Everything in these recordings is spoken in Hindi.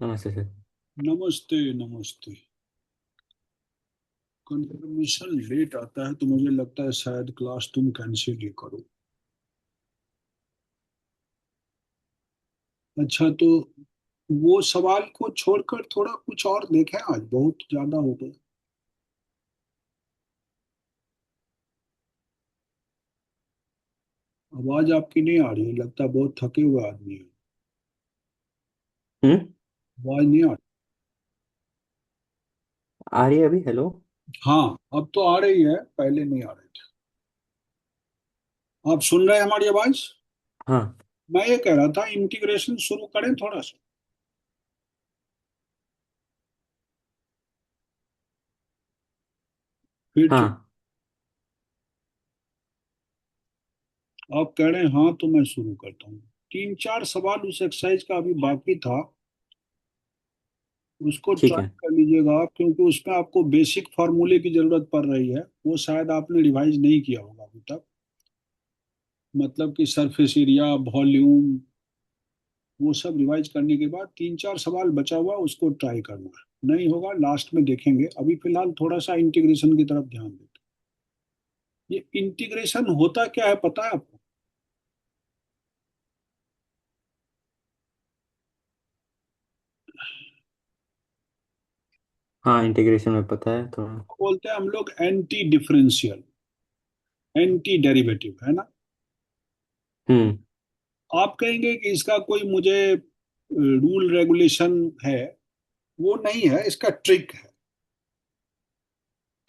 नमस्ते सर। नमस्ते नमस्ते। कंफर्मेशन लेट आता है तो मुझे लगता है शायद क्लास तुम कैंसिल ही करो। अच्छा तो वो सवाल को छोड़कर थोड़ा कुछ और देखें, आज बहुत ज्यादा हो गया। आवाज आपकी नहीं आ रही है, लगता है बहुत थके हुए आदमी है। हम्म। आवाज नहीं आ रही। आ रही है अभी? हेलो। हाँ अब तो आ रही है, पहले नहीं आ रही थी। आप सुन रहे हैं हमारी आवाज? हाँ। मैं ये कह रहा था इंटीग्रेशन शुरू करें थोड़ा सा। फिर चुप। हाँ। आप कह रहे हैं हाँ तो मैं शुरू करता हूँ। तीन चार सवाल उस एक्सरसाइज का अभी बाकी था, उसको ठीक ट्राई है। कर लीजिएगा आप, क्योंकि उसमें आपको बेसिक फार्मूले की जरूरत पड़ रही है। वो शायद आपने रिवाइज नहीं किया होगा अभी तक। मतलब कि सरफेस एरिया, वॉल्यूम, वो सब रिवाइज करने के बाद तीन चार सवाल बचा हुआ, उसको ट्राई करना है। नहीं होगा लास्ट में देखेंगे, अभी फिलहाल थोड़ा सा इंटीग्रेशन की तरफ ध्यान देते हैं। ये इंटीग्रेशन होता क्या है पता है आपको? हाँ, इंटीग्रेशन में पता है थोड़ा। बोलते हैं हम लोग एंटी डिफरेंशियल, एंटी डेरिवेटिव, है ना। हम्म। आप कहेंगे कि इसका कोई मुझे रूल रेगुलेशन है। वो नहीं है, इसका ट्रिक है।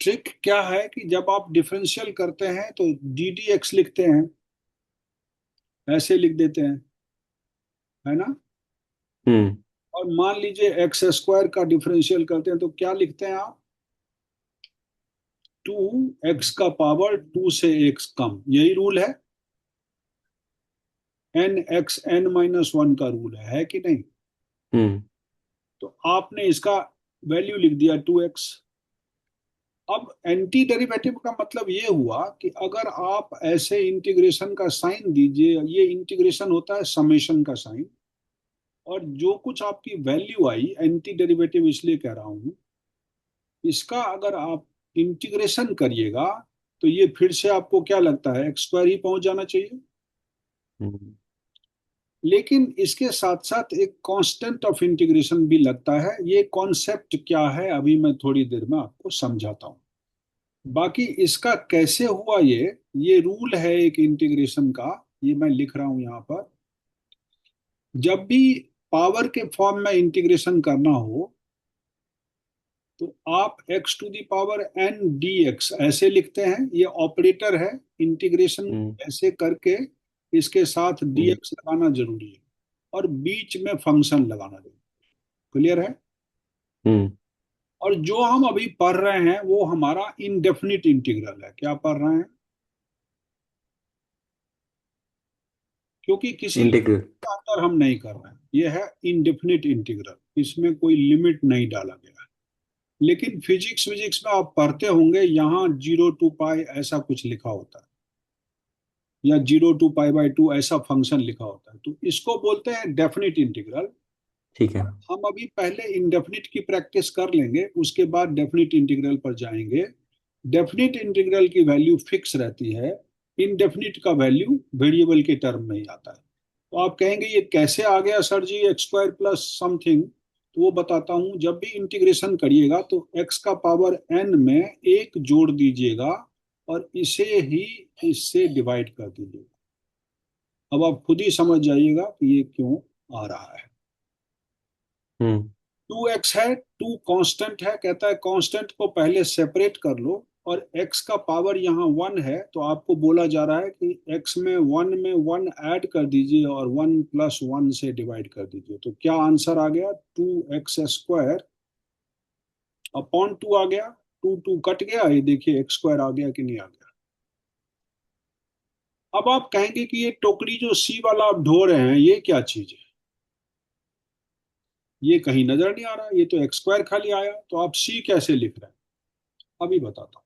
ट्रिक क्या है कि जब आप डिफरेंशियल करते हैं तो डी डी एक्स लिखते हैं, ऐसे लिख देते हैं, है ना। हम्म। और मान लीजिए एक्स स्क्वायर का डिफरेंशियल करते हैं तो क्या लिखते हैं आप? टू एक्स का पावर टू से एक्स कम, यही रूल है। N X N minus one का रूल है कि नहीं? हम्म। तो आपने इसका वैल्यू लिख दिया टू एक्स। अब एंटी डेरिवेटिव का मतलब ये हुआ कि अगर आप ऐसे इंटीग्रेशन का साइन दीजिए, ये इंटीग्रेशन होता है समेशन का साइन, और जो कुछ आपकी वैल्यू आई, एंटी डेरिवेटिव इसलिए कह रहा हूं, इसका अगर आप इंटीग्रेशन करिएगा तो ये फिर से आपको क्या लगता है, एक्स स्क्वायर ही पहुंच जाना चाहिए। हम्म। लेकिन इसके साथ साथ एक कांस्टेंट ऑफ इंटीग्रेशन भी लगता है। ये कॉन्सेप्ट क्या है अभी मैं थोड़ी देर में आपको समझाता हूँ। बाकी इसका कैसे हुआ, ये रूल है एक इंटीग्रेशन का, ये मैं लिख रहा हूं यहाँ पर। जब भी पावर के फॉर्म में इंटीग्रेशन करना हो तो आप x to the power N D X ऐसे लिखते हैं, ये ऑपरेटर है। Integration hmm. ऐसे करके इसके साथ डी हम्म। एक्स लगाना जरूरी है, और बीच में फंक्शन लगाना जरूरी। क्लियर है? हम्म। और जो हम अभी पढ़ रहे हैं वो हमारा इनडेफिनिट इंटीग्रल है। क्या पढ़ रहे हैं? क्योंकि किसी लिमिट इंटीग्रल। के अंदर हम नहीं कर रहे हैं, ये है इनडेफिनिट इंटीग्रल, इसमें कोई लिमिट नहीं डाला गया है। लेकिन फिजिक्स विजिक्स में आप पढ़ते होंगे, यहाँ जीरो टू पाई ऐसा कुछ लिखा होता है, या zero to pi by two ऐसा फंक्शन लिखा होता है, तो इसको बोलते हैं डेफिनिट इंटीग्रल। ठीक है। हम अभी पहले इंडेफिनिट की प्रैक्टिस कर लेंगे, उसके बाद डेफिनिट इंटीग्रल पर जाएंगे। डेफिनिट इंटीग्रल की वैल्यू फिक्स रहती है, इनडेफिनिट का वैल्यू वेरिएबल के टर्म में ही आता है। तो आप कहेंगे ये कैसे आ गया सर जी, एक्स स्क्वायर प्लस समथिंग। तो वो बताता हूँ। जब भी इंटीग्रेशन करिएगा तो एक्स का पावर एन में एक जोड़ दीजिएगा, और इसे ही इससे डिवाइड कर दीजिएगा। अब आप खुद ही समझ जाइएगा कि ये क्यों आ रहा है। हम्म। टू एक्स है, टू कांस्टेंट है, कहता है कांस्टेंट को पहले सेपरेट कर लो। और एक्स का पावर यहाँ वन है, तो आपको बोला जा रहा है कि एक्स में वन ऐड कर दीजिए और वन प्लस वन से डिवाइड कर दीजिए। तो क्या आंसर आ गया? Two x square upon two आ गया। टू टू कट गया, ये देखिए एक्स स्क्वायर आ गया कि नहीं आ गया। अब आप कहेंगे कि ये टोकरी जो सी वाला आप ढो रहे हैं, ये क्या चीज है? ये कहीं नजर नहीं आ रहा, ये तो एक्स स्क्वायर खाली आया, तो आप सी कैसे लिख रहे हैं? अभी बताता हूँ।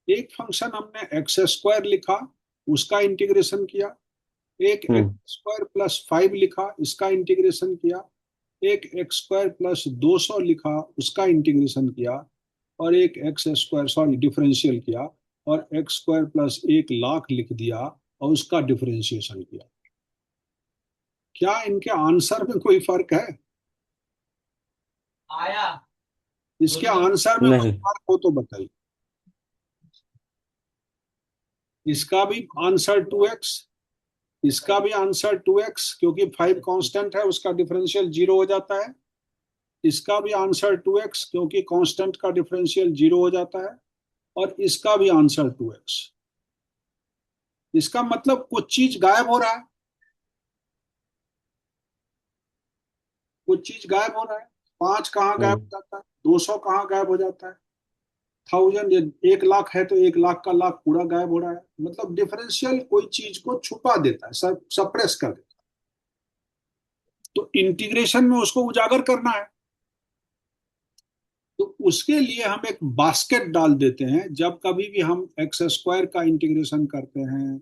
एक फंक्शन हमने एक्स स्क्वायर लिखा, उसका इंटीग्रेशन किया। एक हम्म। एक्स स्क्वायर प्लस फाइव लिखा, इसका इंटीग्रेशन किया। एक एक्स स्क्वायर प्लस 200 लिखा, उसका इंटीग्रेशन किया, और एक एक्स स्क्वायर, सॉरी, डिफरेंशियल किया, और एक्स स्क्वायर प्लस 1 लाख लिख दिया और उसका डिफरेंशिएशन किया। क्या इनके आंसर में कोई फर्क है? आया, इसके आंसर में कोई नहीं। फर्क हो तो बताइए। इसका भी आंसर 2x, इसका भी आंसर 2x, क्योंकि 5 कांस्टेंट है, उसका डिफरेंशियल 0 हो जाता है। इसका भी आंसर 2x, क्योंकि कांस्टेंट का डिफरेंशियल 0 हो जाता है। और इसका भी आंसर 2x। इसका मतलब कुछ चीज गायब हो रहा है, कुछ चीज गायब हो रहा है। 5 कहाँ गायब हम्म। हो जाता है, 200 कहाँ गायब हो जाता है, 1000, ये 1 लाख है तो 1 लाख का लाख पूरा गायब हो रहा है। मतलब डिफरेंशियल कोई चीज को छुपा देता है, सप्रेस कर देता है। तो इंटीग्रेशन में उसको उजागर करना है, तो उसके लिए हम एक बास्केट डाल देते हैं। जब कभी भी हम एक्स स्क्वायर का इंटीग्रेशन करते हैं,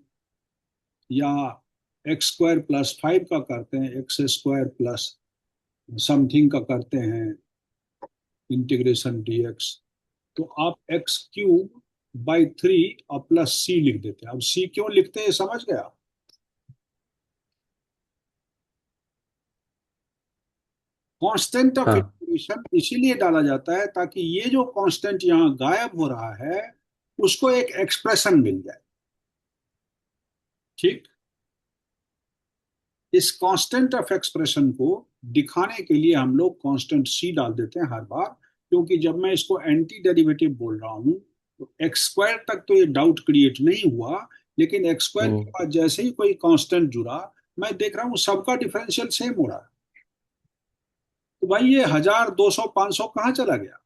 या एक्स स्क्वायर प्लस 5 का करते हैं, एक्स स्क्वायर प्लस समथिंग का करते हैं इंटीग्रेशन डीएक्स, तो आप x³ बाई 3 और प्लस सी लिख देते हैं। अब सी क्यों लिखते हैं समझ गया? कांस्टेंट ऑफ हाँ। इंटीग्रेशन इसीलिए डाला जाता है ताकि ये जो कांस्टेंट यहाँ गायब हो रहा है, उसको एक एक्सप्रेशन मिल जाए। ठीक, इस कांस्टेंट ऑफ एक्सप्रेशन को दिखाने के लिए हम लोग कांस्टेंट सी डाल देते हैं हर बार। क्योंकि जब मैं इसको एंटी डेरिवेटिव बोल रहा हूँ, तो एक्स स्क्वायर तक तो ये डाउट क्रिएट नहीं हुआ, लेकिन एक्स स्क्वायर के हम्म। बाद जैसे ही कोई कांस्टेंट जुड़ा, मैं देख रहा हूँ सबका डिफरेंशियल सेम हो रहा है। तो भाई ये 1000, 200, 500 कहाँ चला गया?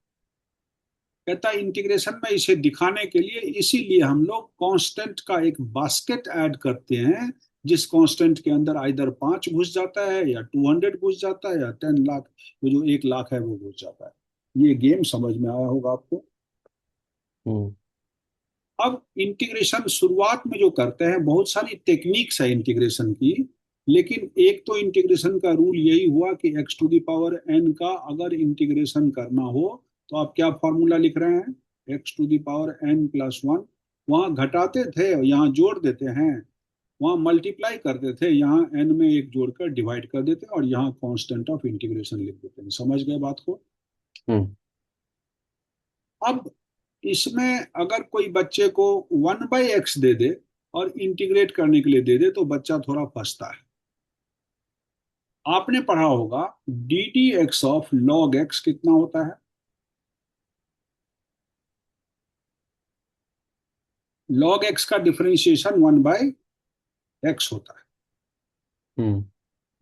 कहता है इंटीग्रेशन में इसे दिखाने के लिए, इसीलिए हम लोग कांस्टेंट का एक बास्केट ऐड करते हैं, जिस कांस्टेंट के अंदर आइदर 5 घुस जाता है, या 200 घुस जाता है, या 10 लाख, वो जो 1 लाख है वो घुस जाता है। ये गेम समझ में आया होगा आपको। हम्म। अब इंटीग्रेशन शुरुआत में जो करते हैं, बहुत सारी टेक्निक्स है इंटीग्रेशन की, लेकिन एक तो इंटीग्रेशन का रूल यही हुआ कि x⁴n का अगर इंटीग्रेशन करना हो, तो आप क्या फॉर्मूला लिख रहे हैं? x⁴n+1। वहां घटाते थे, यहाँ जोड़ देते हैं, वहां मल्टीप्लाई करते थे, यहाँ n में एक जोड़कर डिवाइड कर देते हैं, और यहाँ कांस्टेंट ऑफ इंटीग्रेशन लिख देते हैं। समझ गए बात को? हम्म। अब इसमें अगर कोई बच्चे को 1/x दे दे और इंटीग्रेट करने के लिए दे दे, तो बच्चा थोड़ा फंसता है। आपने पढ़ा होगा ddx(log x) कितना होता है? log x का डिफरेंशिएशन 1/x होता है। हम्म।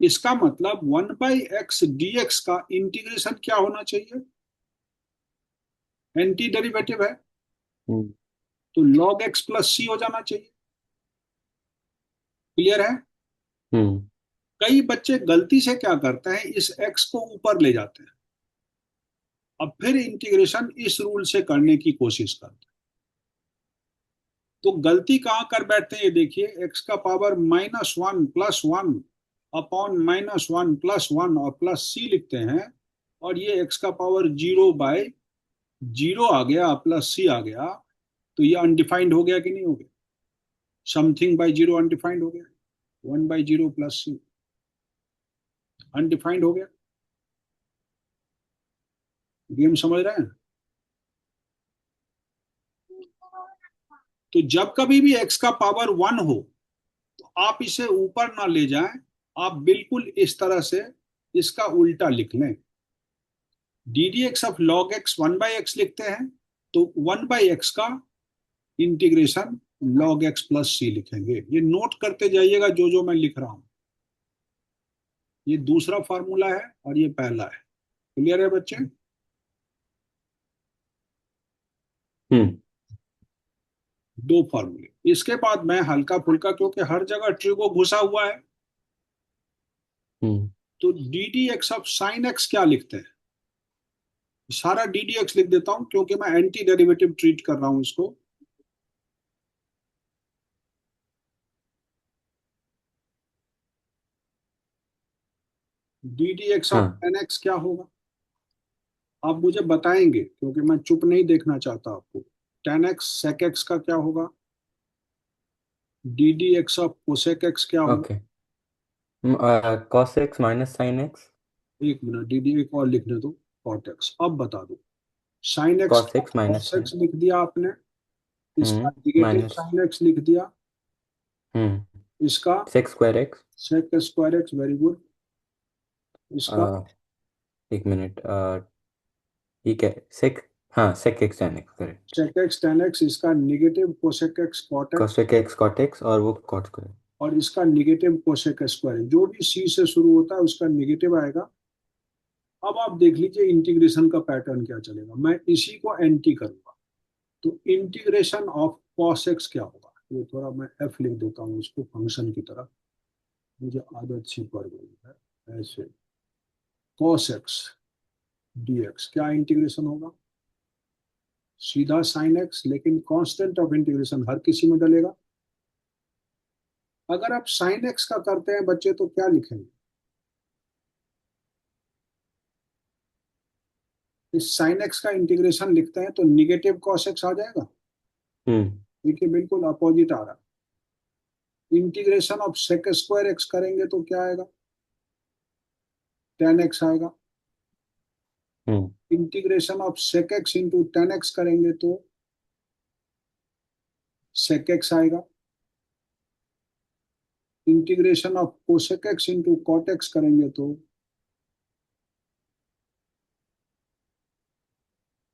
इसका मतलब 1/x dx का इंटीग्रेशन क्या होना चाहिए? एंटी डेरिवेटिव है, हम्म। तो log x प्लस सी हो जाना चाहिए। क्लियर है? हम्म। कई बच्चे गलती से क्या करते हैं, इस x को ऊपर ले जाते हैं, अब फिर इंटीग्रेशन इस रूल से करने की कोशिश करते हैं। तो गलती कहाँ कर बैठते हैं, ये देखिए, एक्स का पावर -1 + 1 अपॉन -1 + 1 और प्लस सी लिखते हैं, और ये एक्स का पावर 0/0 आ गया, प्लस सी आ गया। तो ये अनडिफाइंड हो गया कि नहीं हो गया? समथिंग बाई जीरो अनडिफाइंड हो गया, 1/0 प्लस सी अनडिफाइंड हो गया। गेम समझ रहे हैं? तो जब कभी भी एक्स का पावर 1 हो, तो आप इसे ऊपर ना ले जाएं, आप बिल्कुल इस तरह से इसका उल्टा लिख लें। ddx(log x) 1/x लिखते हैं, तो 1/x का इंटीग्रेशन log x प्लस सी लिखेंगे। ये नोट करते जाइएगा जो जो मैं लिख रहा हूं। ये दूसरा फॉर्मूला है और ये पहला है। क्लियर है बच्चे? हम्म। दो फॉर्मूले। इसके बाद मैं हल्का फुल्का, क्योंकि हर जगह ट्रिगो घुसा हुआ है, हम्म। तो ddx(sin x) क्या लिखते हैं? सारा ddx लिख देता हूं, क्योंकि मैं एंटी डेरिवेटिव ट्रीट कर रहा हूं इसको। डी डी एक्स ऑफ हाँ। टेन एक्स क्या होगा? आप मुझे बताएंगे, क्योंकि मैं चुप नहीं देखना चाहता आपको। टेन एक्स सेक एक्स का क्या होगा? D D X of cosec x क्या होगा? Okay. Cos x minus sine x. एक मिनट, डी डी एक और लिखने दो। कॉट एक्स, अब बता दो। साइन एक्स कॉस का x minus cos sine. X लिख दिया आपने। इसका निगेटिव माइनस। साइन एक्स लिख दिया। इसका sec square x. Sec square x, very good. इसका एक मिनट। ठीक है। सेक। हाँ, sec x tan x correct. Sec x tan x, इसका negative cosec x cot x, cosec x cot x और वो कॉट स्क्वायर। और इसका निगेटिव कोसेक स्क्वायर। जो भी सी से शुरू होता है उसका निगेटिव आएगा। अब आप देख लीजिए इंटीग्रेशन का पैटर्न क्या चलेगा। मैं इसी को एंटी करूंगा, तो इंटीग्रेशन ऑफ कॉस एक्स क्या होगा? ये थोड़ा मैं एफ लिख देता हूँ इसको फंक्शन की तरह, मुझे आदत सी पड़ गई है ऐसे। कॉस एक्स डी एक्स क्या इंटीग्रेशन होगा? सीधा साइन एक्स, लेकिन कांस्टेंट ऑफ इंटीग्रेशन हर किसी में डलेगा। अगर आप साइन एक्स का करते हैं बच्चे तो क्या लिखेंगे? इस साइन एक्स का इंटीग्रेशन लिखते हैं तो निगेटिव कॉस एक्स आ जाएगा। हम्म। देखिए बिल्कुल अपोजिट आ रहा है। Integration of sec square x करेंगे तो क्या आएगा? टेन एक्स आएगा। Hmm. Integration of sec x into tan x करेंगे तो सेक एक्स आएगा। Integration of cosec x into cot x करेंगे तो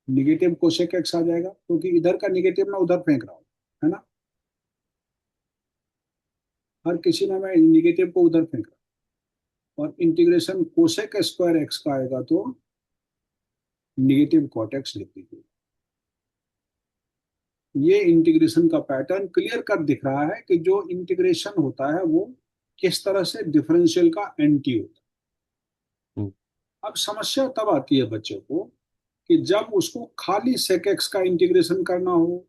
निगेटिव कोसेक एक्स आ जाएगा, क्योंकि इधर का निगेटिव मैं उधर फेंक रहा हूँ, है ना। हर किसी में मैं निगेटिव को उधर फेंक रहा हूँ। और इंटीग्रेशन कोसेक स्क्वायर एक्स का आएगा तो निगेटिव कॉट एक्स लिख दीजिए। ये इंटीग्रेशन का पैटर्न क्लियर कर दिख रहा है कि जो इंटीग्रेशन होता है वो किस तरह से डिफरेंशियल का एंटी होता हम्म। है। अब समस्या तब आती है बच्चे को कि जब उसको खाली सेक एक्स का इंटीग्रेशन करना हो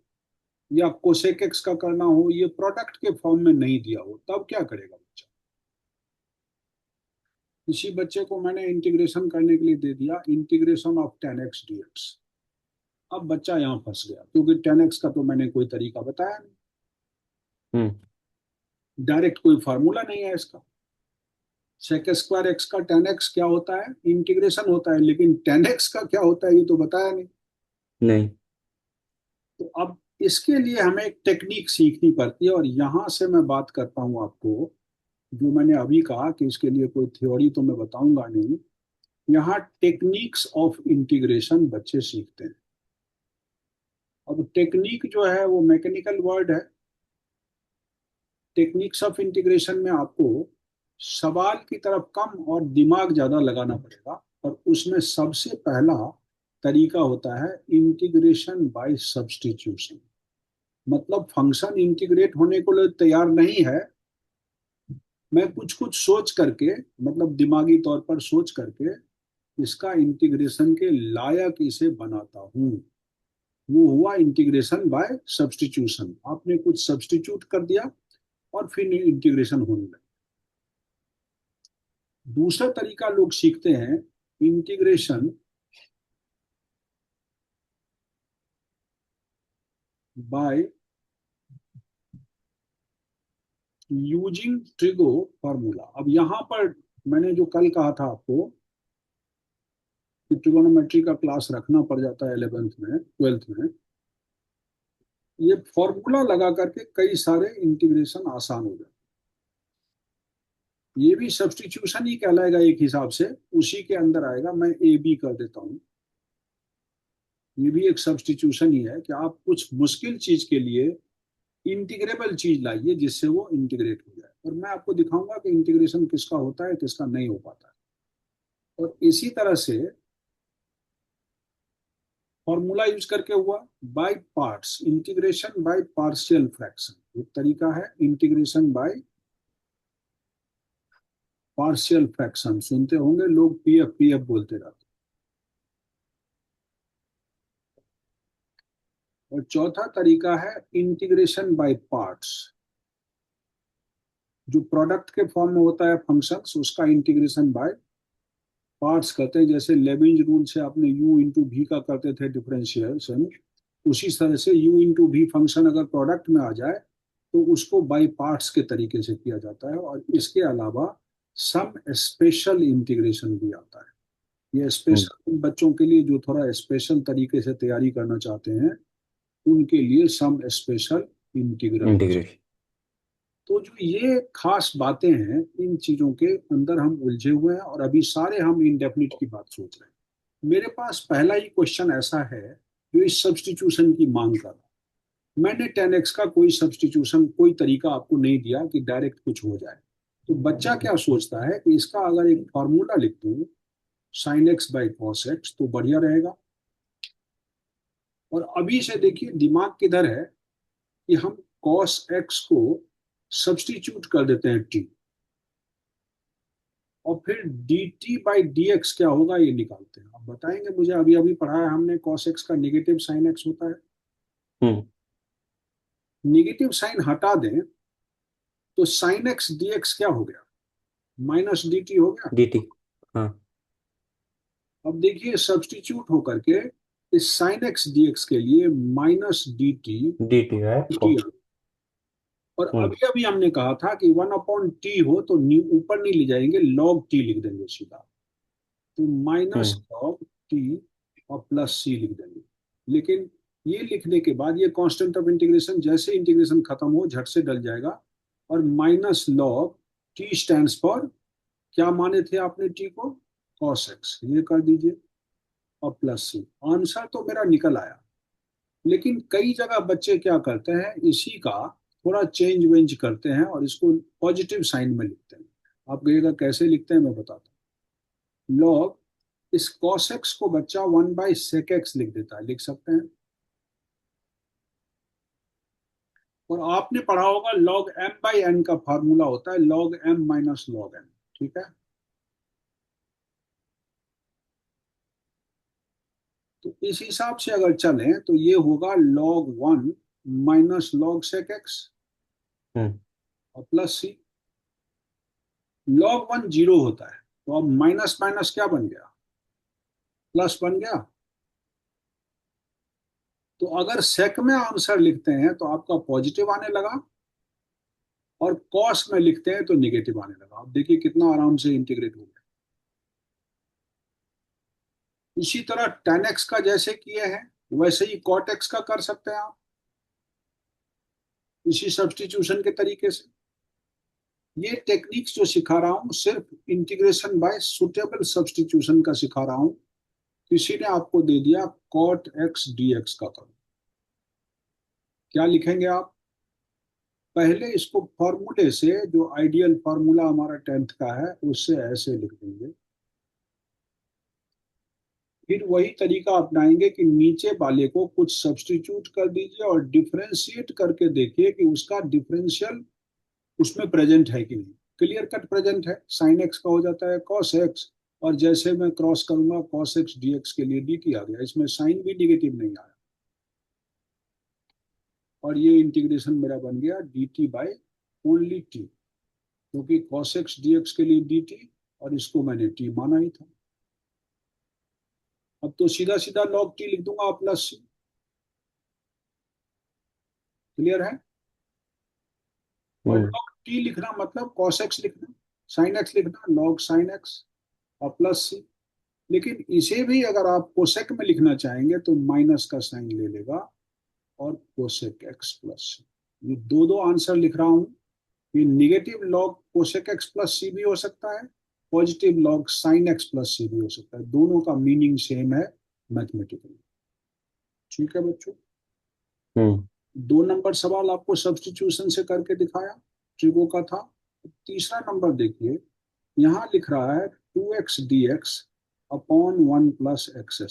या कोसेक एक्स का करना हो, ये प्रोडक्ट के फॉर्म में नहीं दिया हो, तब क्या करेगा बच्चा? इसी बच्चे को मैंने इंटीग्रेशन करने के लिए दे दिया integration of ten x d x. अब बच्चा यहाँ फंस गया, क्योंकि टेन एक्स का तो मैंने कोई तरीका बताया नहीं, हम्म। डायरेक्ट कोई फार्मूला नहीं है इसका। सेक स्क्वायर एक्स का टेन एक्स क्या होता है? इंटीग्रेशन होता है, लेकिन टेन एक्स का क्या होता है ये तो बताया नहीं। नहीं। तो अब इसके लिए हमें एक टेक्निक सीखनी पड़ती है, और यहां से मैं बात करता हूं आपको। जो मैंने अभी कहा कि इसके लिए कोई थ्योरी तो मैं बताऊंगा नहीं, यहाँ टेक्निक्स ऑफ इंटीग्रेशन बच्चे सीखते हैं। अब टेक्निक जो है वो मैकेनिकल वर्ड है। टेक्निक्स ऑफ इंटीग्रेशन में आपको सवाल की तरफ कम और दिमाग ज्यादा लगाना पड़ेगा, और उसमें सबसे पहला तरीका होता है इंटीग्रेशन बाय सब्स्टिट्यूशन। मतलब फंक्शन इंटीग्रेट होने को लिए तैयार नहीं है, मैं कुछ कुछ सोच करके, मतलब दिमागी तौर पर सोच करके इसका इंटीग्रेशन के लायक इसे बनाता हूँ। वो हुआ इंटीग्रेशन बाय सब्स्टिट्यूशन। आपने कुछ सब्स्टिट्यूट कर दिया और फिर इंटीग्रेशन होने लगा। दूसरा तरीका लोग सीखते हैं integration by using trigo formula. अब यहां पर मैंने जो कल कहा था आपको कि ट्रिगोनोमेट्री का क्लास रखना पड़ जाता है 11th में 12th में, ये फॉर्मूला लगा करके कई सारे इंटीग्रेशन आसान हो जाए। ये भी सब्स्टिट्यूशन ही कहलाएगा एक हिसाब से, उसी के अंदर आएगा। मैं ए बी कर देता हूँ। ये भी एक सब्स्टिट्यूशन ही है कि आप कुछ मुश्किल चीज के लिए इंटीग्रेबल चीज लाइए जिससे वो इंटीग्रेट हो जाए, और मैं आपको दिखाऊंगा कि इंटीग्रेशन किसका होता है किसका नहीं हो पाता है। और इसी तरह से फॉर्मूला यूज करके हुआ by parts, integration by partial fraction. एक तरीका है इंटीग्रेशन बाय पार्शियल फ्रैक्शन। सुनते होंगे लोग पीएफ पीएफ बोलते रहते हैं। और चौथा तरीका है इंटीग्रेशन बाय पार्ट्स। जो प्रोडक्ट के फॉर्म में होता है फंक्शंस, उसका इंटीग्रेशन बाय पार्ट्स करते हैं, जैसे लेबिंज रूल से आपने u इंटू भी का करते थे डिफरेंशिएशन, उसी तरह से u इंटू भी फंक्शन अगर प्रोडक्ट में आ जाए तो उसको बाई पार्ट्स के तरीके से किया जाता है। और इसके अलावा सम स्पेशल इंटीग्रेशन भी आता है। ये हम्म। स्पेशल बच्चों के लिए जो थोड़ा स्पेशल तरीके से तैयारी करना चाहते हैं, उनके लिए सम स्पेशल इंटीग्रल। इंटीग्रेशन। तो जो ये खास बातें हैं, इन चीजों के अंदर हम उलझे हुए हैं, और अभी सारे हम इंडेफिनिट की बात सोच रहे हैं। मेरे पास पहला ही क्वेश्चन ऐसा है जो इस सब्स्टिट्यूशन की मांग कर रहा है। मैंने 10x का कोई सब्स्टिट्यूशन, कोई तरीका आपको नहीं दिया कि डायरेक्ट कुछ हो जाए। तो बच्चा क्या सोचता है कि इसका अगर एक फॉर्मूला लिख दूं, sine x by cos x, तो बढ़िया रहेगा। और अभी से देखिए दिमाग किधर है कि हम कॉस एक्स को सब्स्टिट्यूट कर देते हैं टी, और फिर D T by D x क्या होगा ये निकालते हैं। आप बताएंगे मुझे, अभी अभी पढ़ाया हमने कॉस एक्स का नेगेटिव साइन एक्स होता है। हम्म। नेगेटिव साइन हटा दें तो साइन एक्स डी एक्स क्या हो गया, माइनस डी टी हो गया। dt। हाँ। अब देखिए सब्स्टिट्यूट होकर के इस साइन एक्स डी एक्स के लिए माइनस डी टी dt है को। टी, और हम्म। अभी अभी हमने कहा था कि 1/t हो तो ऊपर नहीं ले जाएंगे, लॉग टी लिख देंगे सीधा। तो माइनस हम्म। लॉग टी और प्लस सी लिख देंगे। लेकिन ये लिखने के बाद ये कांस्टेंट ऑफ इंटीग्रेशन, जैसे इंटीग्रेशन खत्म हो झट से डल जाएगा। और minus log T stands for, क्या माने थे आपने टी को, कॉस एक्स, ये कर दीजिए, और प्लस सी। आंसर तो मेरा निकल आया। लेकिन कई जगह बच्चे क्या करते हैं, इसी का थोड़ा चेंज वेंज करते हैं और इसको पॉजिटिव साइन में लिखते हैं। आप कहिएगा कैसे लिखते हैं, मैं बताता हूँ। लॉग इस cos x को बच्चा 1/sec x लिख देता है, लिख सकते हैं। और आपने पढ़ा होगा log m/n का फार्मूला होता है log m minus log n, ठीक है। तो इस हिसाब से अगर चलें तो ये होगा log 1 minus log sec x हम्म। और प्लस सी। log 1 जीरो होता है, तो अब माइनस माइनस क्या बन गया, प्लस बन गया। तो अगर सेक में आंसर लिखते हैं तो आपका पॉजिटिव आने लगा, और कॉस में लिखते हैं तो निगेटिव आने लगा। आप देखिए कितना आराम से इंटीग्रेट हो गया। इसी तरह टेन एक्स का जैसे किए हैं वैसे ही कॉट एक्स का कर सकते हैं आप, इसी सब्स्टिट्यूशन के तरीके से। ये टेक्निक्स जो सिखा रहा हूं सिर्फ इंटीग्रेशन बाय सुटेबल सब्स्टिट्यूशन का सिखा रहा हूं। किसी ने आपको दे दिया कॉट एक्स डी एक्स का करो, क्या लिखेंगे आप, पहले इसको फॉर्मूले से, जो आइडियल फॉर्मूला हमारा 10th का है उससे ऐसे लिख देंगे। फिर वही तरीका अपनाएंगे कि नीचे वाले को कुछ सब्स्टिट्यूट कर दीजिए और डिफरेंशिएट करके देखिए कि उसका डिफरेंशियल उसमें प्रेजेंट है कि नहीं। क्लियर कट प्रेजेंट है, साइन एक्स का हो जाता है कॉस एक्स, और जैसे मैं क्रॉस करूंगा कॉस एक्स डी एक्स के लिए डी टी आ गया, इसमें साइन भी निगेटिव नहीं आया। और ये इंटीग्रेशन मेरा बन गया D T by only T, क्योंकि कॉस एक्स डी एक्स के लिए डी टी, और इसको मैंने टी माना ही था। अब तो सीधा सीधा लॉग टी लिख दूंगा प्लस सी। क्लियर है। और हम्म। लॉग टी लिखना मतलब कॉस एक्स लिखना, साइन एक्स लिखना लॉग साइन एक्स और प्लस सी। लेकिन इसे भी अगर आप कोसेक में लिखना चाहेंगे तो माइनस का साइन ले लेगा, और कोसेक एक्स प्लस सी। ये दो दो आंसर लिख रहा हूं। ये negative log cosec x plus C भी हो सकता है, positive log sine x plus C भी हो सकता है। दोनों का मीनिंग सेम है मैथमेटिकली। ठीक है बच्चों। हम्म। 2 नंबर सवाल आपको सब्स्टिट्यूशन से करके दिखाया, ट्रिगो का था। तीसरा नंबर देखिए, यहाँ लिख रहा है 2x dx अपॉन 1 + x²।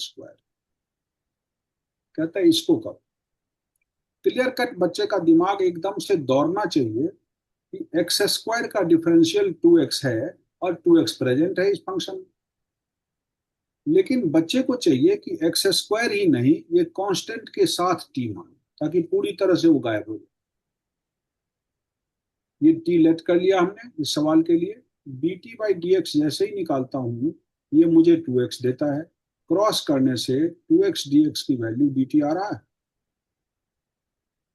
कहता है इसको कब, क्लियर कट बच्चे का दिमाग एकदम से दौड़ना चाहिए कि x² का डिफरेंशियल 2x है, और 2x प्रेजेंट है इस फंक्शन में। लेकिन बच्चे को चाहिए कि x² ही नहीं, ये कांस्टेंट के साथ t मान, ताकि पूरी तरह से वो गायब हो जाए। ये t लेट कर लिया हमने इस सवाल के लिए। D T by D x जैसे ही निकालता हूं ये मुझे 2x देता है, क्रॉस करने से 2x dx की वैल्यू dt आ रहा है।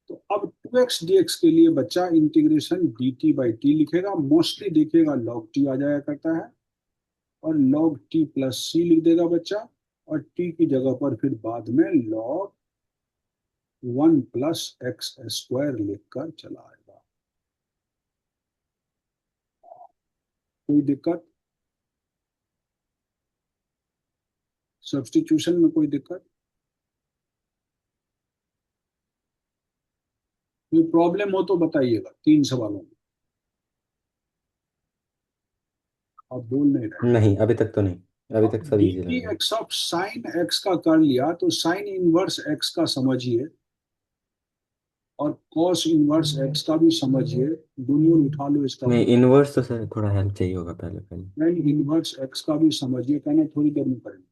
तो अब 2x dx के लिए बच्चा इंटीग्रेशन dt बाई टी लिखेगा, मोस्टली देखिएगा log t आ जाया करता है, और log t प्लस c लिख देगा बच्चा, और t की जगह पर फिर बाद में log 1 + x² लिखकर चला आएगा। कोई दिक्कत? सब्स्टिट्यूशन में कोई दिक्कत? कोई प्रॉब्लम हो तो बताइएगा 3 सवालों में। आप बोल नहीं रहे। नहीं, अभी तक तो नहीं, अभी अब तक सब डी इजी टी लग रहा है। एक्स ऑफ साइन एक्स का कर लिया तो साइन इनवर्स एक्स का समझिए, और कॉस इनवर्स एक्स का भी समझिए, दोनों उठा लो इसका नहीं, फॉर्म। इनवर्स तो सर थोड़ा हेल्प चाहिए होगा पहले पहले। साइन इनवर्स एक्स का भी समझिए, कहना थोड़ी देर में करेंगे।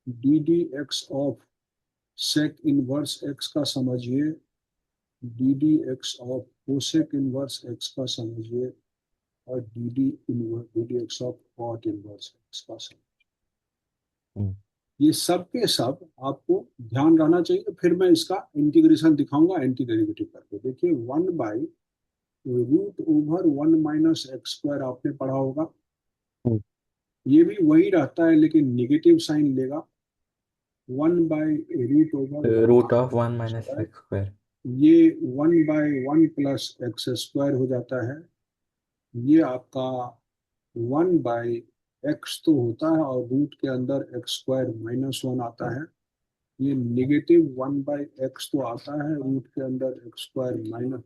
D D X of sec inverse X का समझिए, D D X of cosec inverse X का समझिए, और D D X of cot inverse X का समझिए। हम्म। ये सब के सब आपको ध्यान रहना चाहिए। फिर मैं इसका इंटीग्रेशन दिखाऊंगा एंटी डेरिवेटिव करके। देखिए 1/√/1 - x² आपने पढ़ा होगा। ये भी वही रहता है लेकिन निगेटिव साइन लेगा। 1/√/1 रूट ऑफ 1 - स्क्वायर, x²। ये 1/1 + x² हो जाता है। ये आपका 1/x तो होता है, और रूट के अंदर x² - 1 आता है। ये -1/x तो आता है, रूट के अंदर x² माइनस,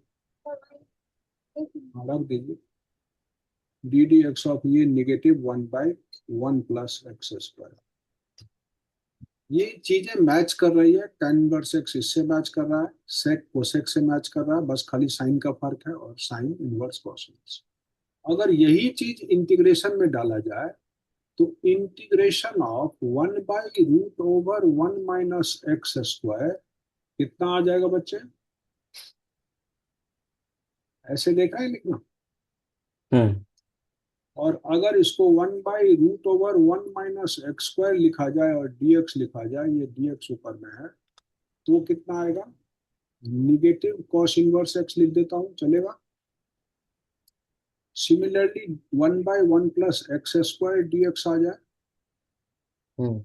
रख दीजिए। डी डी एक्स ऑफ ये -1/1 + x²। ये चीजें मैच कर रही है, tan इनवर्स एक्स इससे मैच कर रहा है, सेक कोसेक से मैच कर रहा है, बस खाली साइन का फर्क है, और साइन इनवर्स कॉस इनवर्स। अगर यही चीज इंटीग्रेशन में डाला जाए तो इंटीग्रेशन ऑफ 1/√/1 - x² कितना आ जाएगा बच्चे? ऐसे देखा है लिखना। हम्म। और अगर इसको 1/√/1 - x² लिखा जाए और dx लिखा जाए, ये dx ऊपर में है, तो कितना आएगा? निगेटिव कॉस इनवर्स एक्स लिख देता हूं, चलेगा। सिमिलरली 1/1 + x² dx आ जाए। हम्म।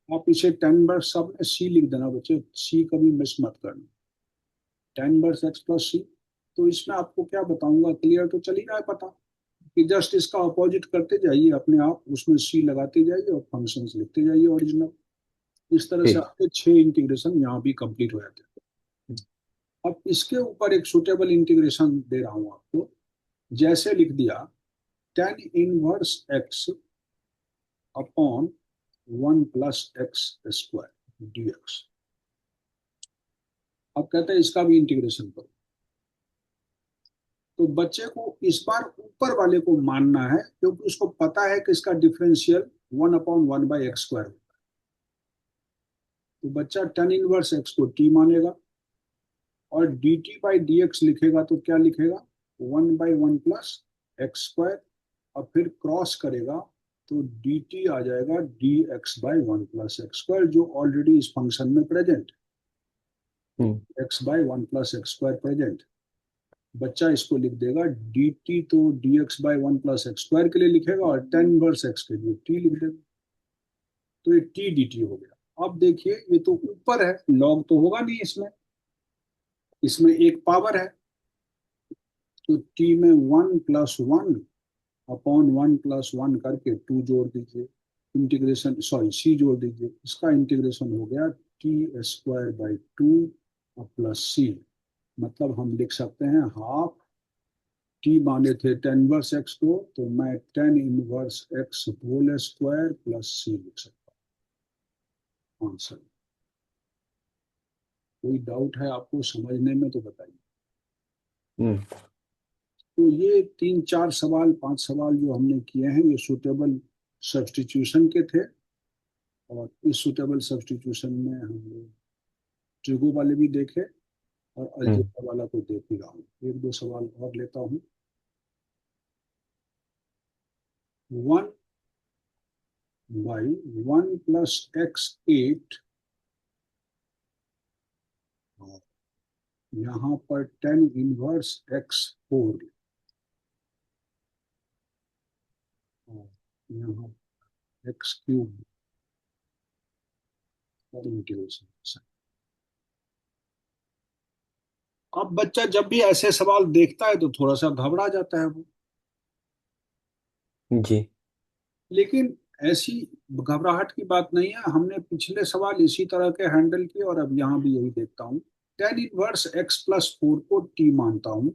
आप इसे tan इनवर्स सब में c लिख देना बच्चे, c कभी मिस मत करना। tan inverse x + c। तो इसमें आपको क्या बताऊंगा, क्लियर तो चल ही रहा है पता, कि जस्ट इसका अपोजिट करते जाइए अपने आप, उसमें सी लगाते जाइए और फंक्शंस लिखते जाइए ओरिजिनल। इस तरह से ठीक। आपके 6 इंटीग्रेशन यहाँ भी कंप्लीट हो जाते हैं। अब इसके ऊपर एक सुटेबल इंटीग्रेशन दे रहा हूँ आपको। जैसे लिख दिया tan inverse x upon 1 + x² dx। अब कहते हैं इसका भी इंटीग्रेशन करो। तो बच्चे को इस बार ऊपर वाले को मानना है, क्योंकि उसको पता है कि इसका डिफरेंशियल 1/1/x²। तो बच्चा tan इनवर्स एक्स को t मानेगा, और dt/dx लिखेगा तो क्या लिखेगा? 1/1 + x²। और फिर क्रॉस करेगा तो dt आ जाएगा dx/1 + x², जो ऑलरेडी इस फंक्शन में प्रेजेंट, हम्म। x/1 + x² present. बच्चा इसको लिख देगा dt, तो dx/1 + x² के लिए लिखेगा, और tan इनवर्स x के लिए t लिख देगा। तो ये t dt हो गया। अब देखिए ये तो ऊपर है, लॉग तो होगा नहीं इसमें, इसमें एक पावर है। तो t में 1 + 1 अपॉन 1 + 1 करके 2 जोड़ दीजिए, इंटीग्रेशन सॉरी c जोड़ दीजिए, इसका इंटीग्रेशन हो गया t²/2 प्लस c। मतलब हम लिख सकते हैं हाफ, t माने थे tan इनवर्स x को, तो मैं tan inverse x whole square plus c लिख सकता हूँ आंसर। कोई डाउट है आपको समझने में तो बताइए। हम्म। तो ये 3 4 सवाल 5 सवाल जो हमने किए हैं, ये सुटेबल सब्स्टिट्यूशन के थे। और इस सुटेबल सब्स्टिट्यूशन में हम लोग ट्रिगो वाले भी देखे, और हम्म। अलजेब्रा वाला तो देख ही रहा हूँ। 1 2 सवाल और लेता हूँ। बाई 1 + x8, और यहाँ पर 10 × x4, और यहाँ x³ और इंटीग्रेशन। अब बच्चा जब भी ऐसे सवाल देखता है तो थोड़ा सा घबरा जाता है वो, जी। लेकिन ऐसी घबराहट की बात नहीं है। हमने पिछले सवाल इसी तरह के हैंडल किए और अब यहाँ भी यही देखता हूँ। 10 × x + 4 को t मानता हूँ,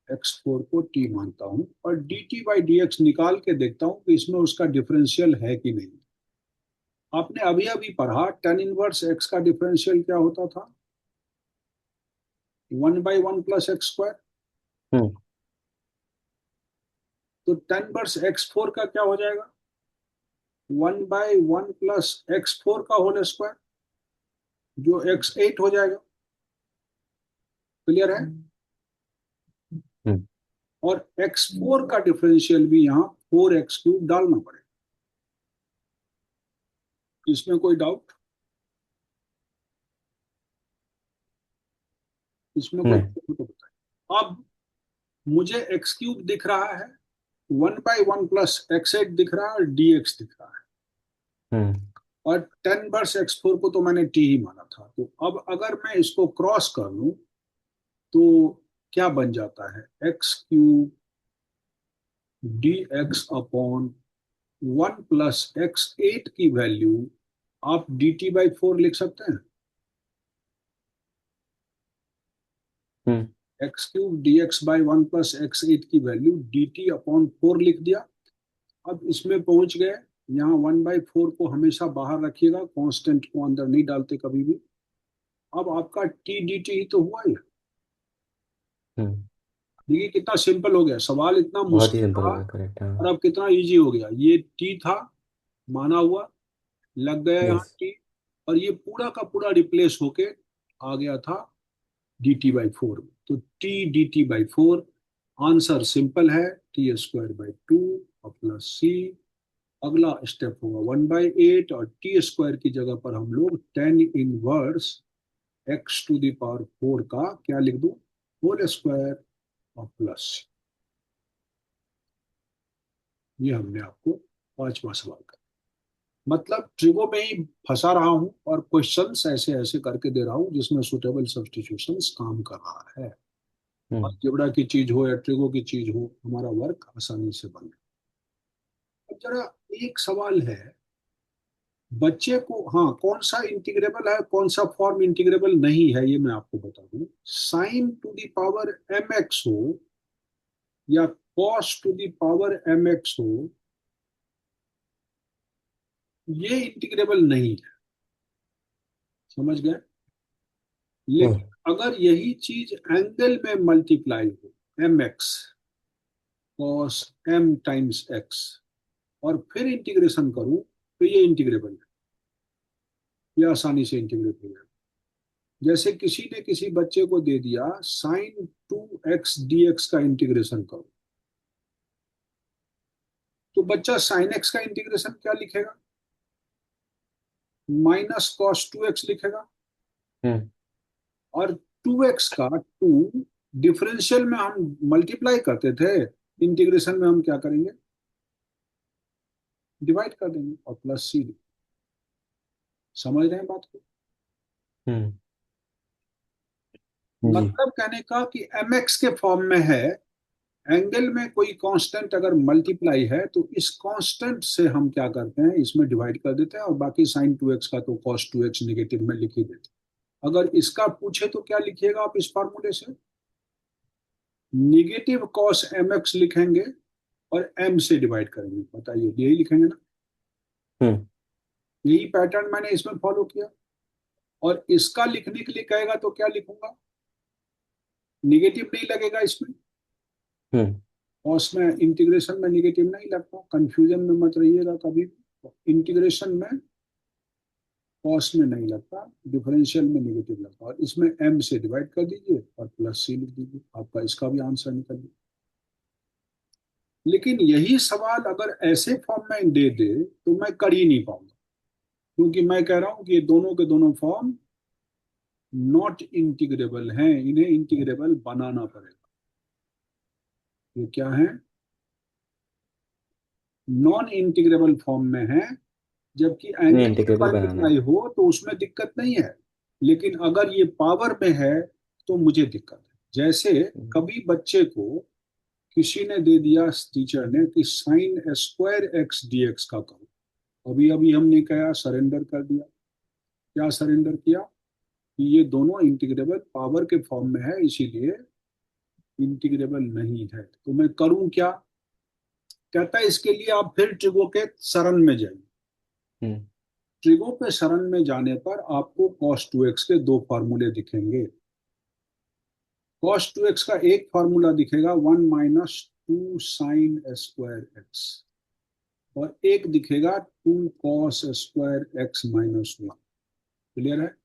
x4 को t मानता हूँ, और dt/dx निकाल के देखता हूँ कि इसमें उसका डिफरेंशियल है कि नहीं। आपने अभी अभी पढ़ा 10 × x का डिफरेंशियल क्या होता था, 1/1 + x²। हम्म। तो 10 × x4 का क्या हो जाएगा, 1/1 + x4 का होल स्क्वायर, जो x8 हो जाएगा। क्लियर है। हम्म। और x4 का डिफरेंशियल भी यहाँ 4x³ डालना पड़ेगा। इसमें कोई डाउट, इसमें कोई नहीं। डाउट तो बताइए। अब मुझे x³ दिख रहा है, 1/1 + x8 दिख रहा है, और dx दिख रहा है, हम्म। और 10 × x4 को तो मैंने t ही माना था। तो अब अगर मैं इसको क्रॉस कर लूं तो क्या बन जाता है, x³ dx/1 + x8 की वैल्यू आप dt/4 लिख सकते हैं। हम्म। x³ dx/1 + x8 की वैल्यू dt/4 लिख दिया। अब इसमें पहुंच गए, यहाँ 1/4 को हमेशा बाहर रखिएगा, कांस्टेंट को अंदर नहीं डालते कभी भी। अब आपका t dt ही तो हुआ है। हम्म। देखिए कितना सिंपल हो गया, सवाल इतना बहुत ही मुश्किल सिंपल था हो गया, करेक्ट। हाँ। और अब कितना इजी हो गया। ये t था, माना हुआ, लग गया यहाँ यस। t, और ये पूरा का पूरा रिप्लेस होके आ गया था dt/4 में। तो t dt/4, आंसर सिंपल है, t²/2 और +c। अगला स्टेप होगा 1/8, और t² की जगह पर हम लोग 10 × x⁴ का क्या लिख दो, होल स्क्वायर और प्लस। ये हमने आपको पांचवा सवाल का, मतलब ट्रिगो में ही फंसा रहा हूं और क्वेश्चंस ऐसे ऐसे करके दे रहा हूं जिसमें सुटेबल सब्स्टिट्यूशंस काम कर रहा है। हम्म। अलजेब्रा की चीज हो या ट्रिगो की चीज हो, हमारा वर्क आसानी से बन गया। अब जरा एक सवाल है बच्चे को, हाँ, कौन सा इंटीग्रेबल है, कौन सा फॉर्म इंटीग्रेबल नहीं है, ये मैं आपको बता दूं। sin⁴ हो या cos⁴ हो, ये इंटीग्रेबल नहीं है। समझ गए। हम्म। लेकिन अगर यही चीज एंगल में मल्टीप्लाई हो, mx cos m×x, और फिर इंटीग्रेशन करूं तो ये इंटीग्रेबल है, ये आसानी से इंटीग्रेट हो जाए। जैसे किसी ने किसी बच्चे को दे दिया sin 2x dx का इंटीग्रेशन करो, तो बच्चा sin x का इंटीग्रेशन क्या लिखेगा, -cos 2x लिखेगा। हम्म। और 2x का 2 डिफरेंशियल में हम मल्टीप्लाई करते थे, इंटीग्रेशन में हम क्या करेंगे, डिवाइड कर देंगे और +c। समझ रहे हैं बात को। हम्म। जी। मतलब कहने का कि mx के फॉर्म में है, एंगल में कोई कांस्टेंट अगर मल्टीप्लाई है तो इस कांस्टेंट से हम क्या करते हैं, इसमें डिवाइड कर देते हैं, और बाकी sin 2x का तो cos 2x नेगेटिव में लिख ही देते हैं। अगर इसका पूछे तो क्या लिखिएगा आप इस फार्मूले से, निगेटिव cos mx लिखेंगे और m से डिवाइड करेंगे। बताइए, यही लिखेंगे ना। हम्म। यही पैटर्न मैंने इसमें फॉलो किया। और इसका लिखने के लिए कहेगा तो क्या लिखूंगा, निगेटिव नहीं लगेगा इसमें, हम्म। कॉस में इंटीग्रेशन में निगेटिव नहीं लगता, कंफ्यूजन में मत रहिएगा कभी भी। इंटीग्रेशन में कॉस में नहीं लगता, डिफरेंशियल में निगेटिव लगता, और इसमें m से डिवाइड कर दीजिए और +c लिख दीजिए, आपका इसका भी आंसर निकल गया। लेकिन यही सवाल अगर ऐसे फॉर्म में दे दे तो मैं कर ही नहीं पाऊंगा, क्योंकि मैं कह रहा हूं कि ये दोनों के दोनों फॉर्म नॉट इंटीग्रेबल हैं, इन्हें इंटीग्रेबल बनाना पड़ेगा। ये क्या है? नॉन इंटीग्रेबल फॉर्म में है। जबकि नहीं, एंगल की इंटीग्रेबल बनाना है। मल्टीप्लाई हो तो उसमें दिक्कत नहीं है, लेकिन अगर ये पावर में है तो मुझे दिक्कत है। जैसे कभी बच्चे को किसी ने दे दिया, टीचर ने, कि साइन स्क्वायर एक्स डीएक्स का करो। अभी अभी हमने क्या सरेंडर कर दिया। क्या सरेंडर किया? कि ये दोनों इंटीग्रेबल पावर के फॉर्म में है, इसीलिए इंटीग्रेबल नहीं है। तो मैं करूं क्या? कहता है इसके लिए आप फिर ट्रिगो के शरण में जाइए। हम्म। ट्रिगो पे शरण में जाने पर आपको cos 2x के दो फार्मूले दिखेंगे। cos 2x का एक फार्मूला दिखेगा 1 - 2 sin स्क्वायर एक्स, और एक दिखेगा 2 cos स्क्वायर एक्स - 1। क्लियर है?